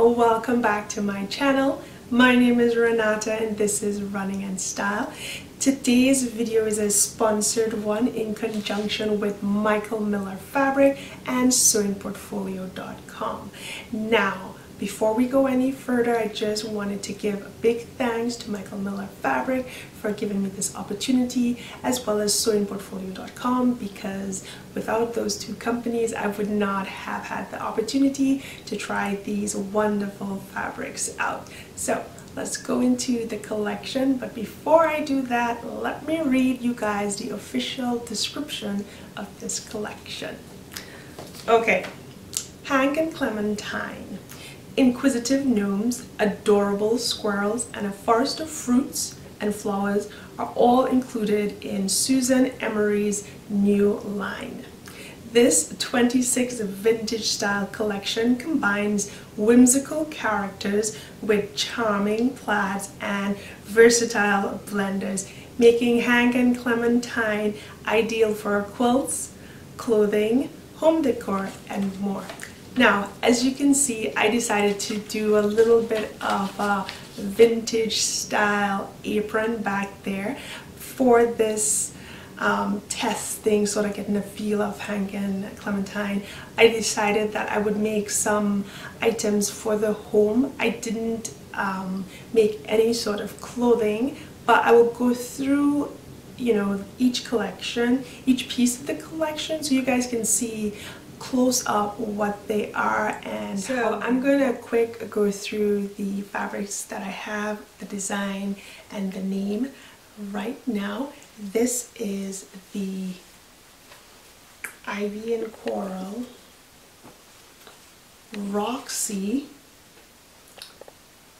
welcome back to my channel. My name is Renata and this is RunningNStyle. Today's video is a sponsored one in conjunction with Michael Miller Fabric and sewingportfolio.com. Now, before we go any further, I just wanted to give a big thanks to Michael Miller Fabric for giving me this opportunity, as well as sewingportfolio.com, because without those two companies I would not have had the opportunity to try these wonderful fabrics out. So let's go into the collection, but before I do that, let me read you guys the official description of this collection. Okay, Hank and Clementine. Inquisitive gnomes, adorable squirrels, and a forest of fruits and flowers are all included in Susan Emery's new line. This 26 vintage style collection combines whimsical characters with charming plaids and versatile blenders, making Hank and Clementine ideal for quilts, clothing, home decor, and more. Now, as you can see, I decided to do a little bit of a vintage style apron back there for this testing, sort of getting a feel of Hank and Clementine. I decided that I would make some items for the home. I didn't make any sort of clothing, but I will go through, you know, each collection, each piece of the collection, so you guys can see close up what they are. And so I'm going to quick go through the fabrics that I have, the design and the name right now. This is the Ivy and Coral, Roxy,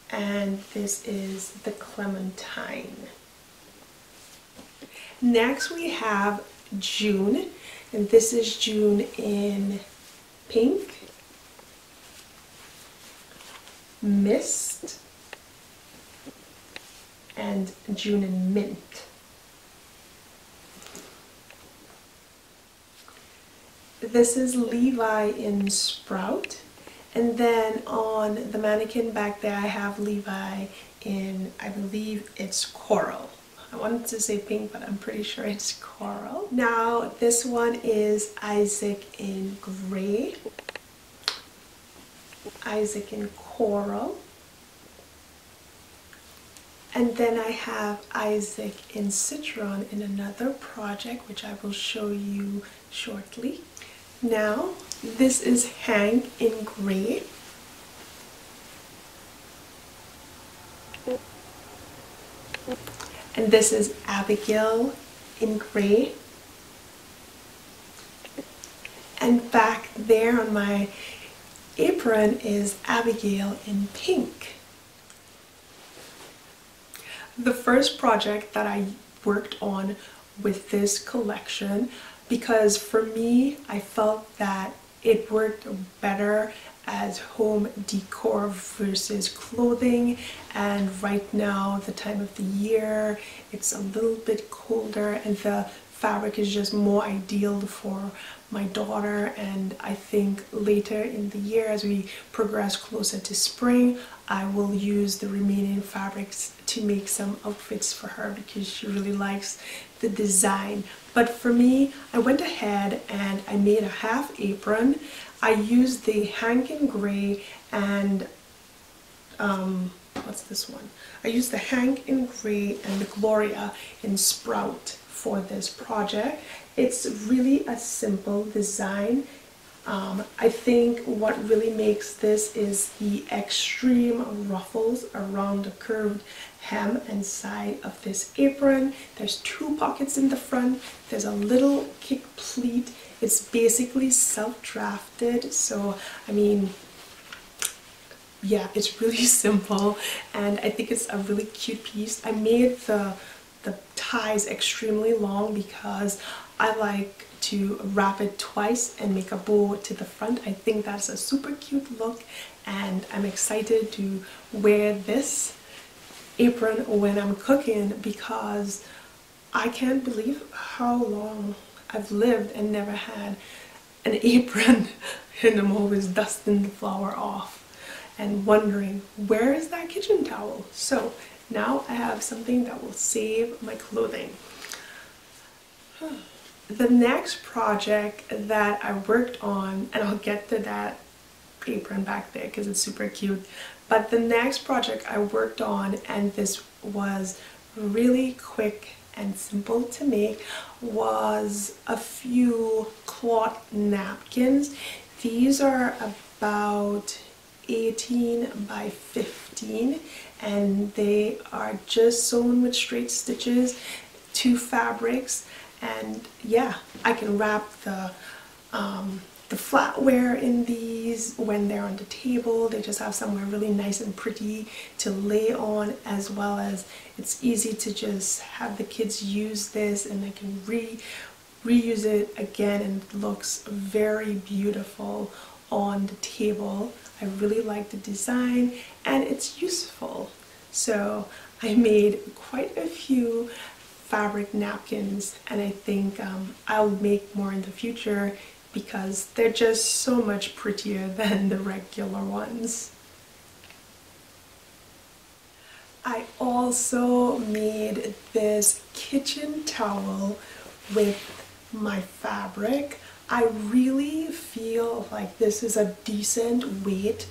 and this is the Clementine. Next we have June, and this is June in pink, mist, and June in mint. This is Levi in sprout, and then on the mannequin back there I have Levi in, I believe it's coral. I wanted to say pink, but I'm pretty sure it's coral. Now this one is Isaac in gray, Isaac in coral, and then I have Isaac in citron in another project, which I will show you shortly. Now this is Hank in gray, and this is Abigail in gray, and back there on my apron is Abigail in pink. The first project that I worked on with this collection, because for me I felt that it worked better as home decor versus clothing, and right now, the time of the year, it's a little bit colder and the fabric is just more ideal for my daughter, and I think later in the year, as we progress closer to spring, I will use the remaining fabrics to make some outfits for her because she really likes the design. But for me, I went ahead and I made a half apron. I used the Hank in gray and what's this one? I used the Hank in gray and the Gloria in sprout for this project. It's really a simple design. I think what really makes this is the extreme ruffles around the curved hem and side of this apron. There's two pockets in the front. There's a little kick pleat. It's basically self-drafted, so I mean, yeah, it's really simple, and I think it's a really cute piece. I made the ties extremely long because I like to wrap it twice and make a bow to the front. I think that's a super cute look, and I'm excited to wear this apron when I'm cooking because I can't believe how long I've lived and never had an apron and I'm always dusting the flour off. and wondering, where is that kitchen towel? So now I have something that will save my clothing. The next project that I worked on, and I'll get to that apron back there because it's super cute, but the next project I worked on, and this was really quick and simple to make, was a few cloth napkins. These are about 18 by 15 and they are just sewn with straight stitches, 2 fabrics, and yeah, I can wrap the flatware in these when they're on the table. They just have somewhere really nice and pretty to lay on, as well as it's easy to just have the kids use this and they can reuse it again, and it looks very beautiful on the table. I really like the design and it's useful. So I made quite a few fabric napkins, and I think I'll make more in the future because they're just so much prettier than the regular ones. I also made this kitchen towel with my fabric. I really feel like this is a decent weight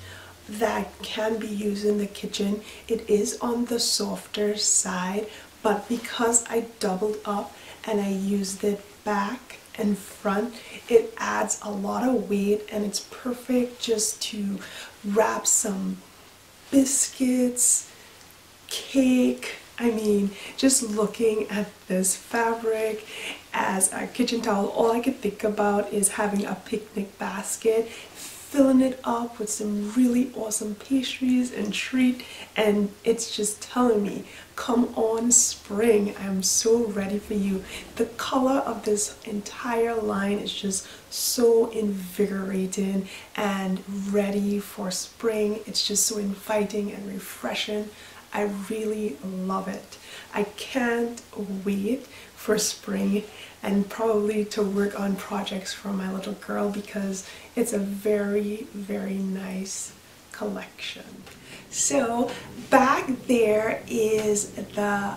that can be used in the kitchen. It is on the softer side, but because I doubled up and I used it back and front, it adds a lot of weight, and it's perfect just to wrap some biscuits, cake. I mean, just looking at this fabric as a kitchen towel, all I could think about is having a picnic basket, filling it up with some really awesome pastries and treat, and it's just telling me, come on spring, I'm so ready for you. The color of this entire line is just so invigorating and ready for spring. It's just so inviting and refreshing. I really love it. I can't wait for spring and probably to work on projects for my little girl, because it's a very, very nice collection. So back there is the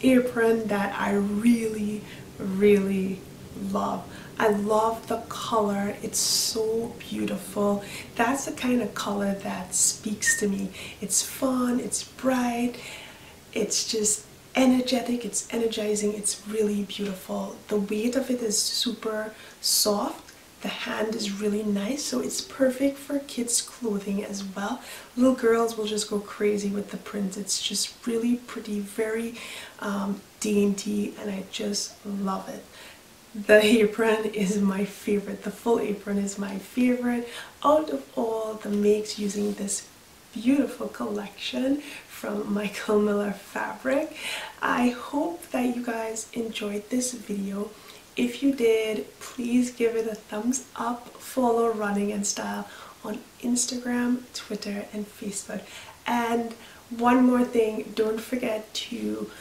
apron that I really, really love. I love the color. It's so beautiful. That's the kind of color that speaks to me. It's fun, it's bright, it's just energetic, it's energizing, it's really beautiful. The weight of it is super soft. The hand is really nice, so it's perfect for kids' clothing as well. Little girls will just go crazy with the print. It's just really pretty, very dainty, and I just love it. The apron is my favorite. The full apron is my favorite out of all the makes using this beautiful collection from Michael Miller Fabric. I hope that you guys enjoyed this video. If you did, please give it a thumbs up. Follow RunningNStyle on Instagram, Twitter, and Facebook. And one more thing, don't forget to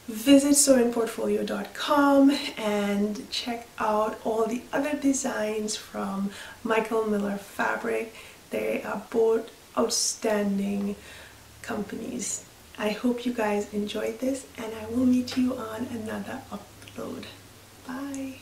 visit sewingportfolio.com and check out all the other designs from Michael Miller Fabric. They are both outstanding companies. I hope you guys enjoyed this, and I will meet you on another upload. Bye.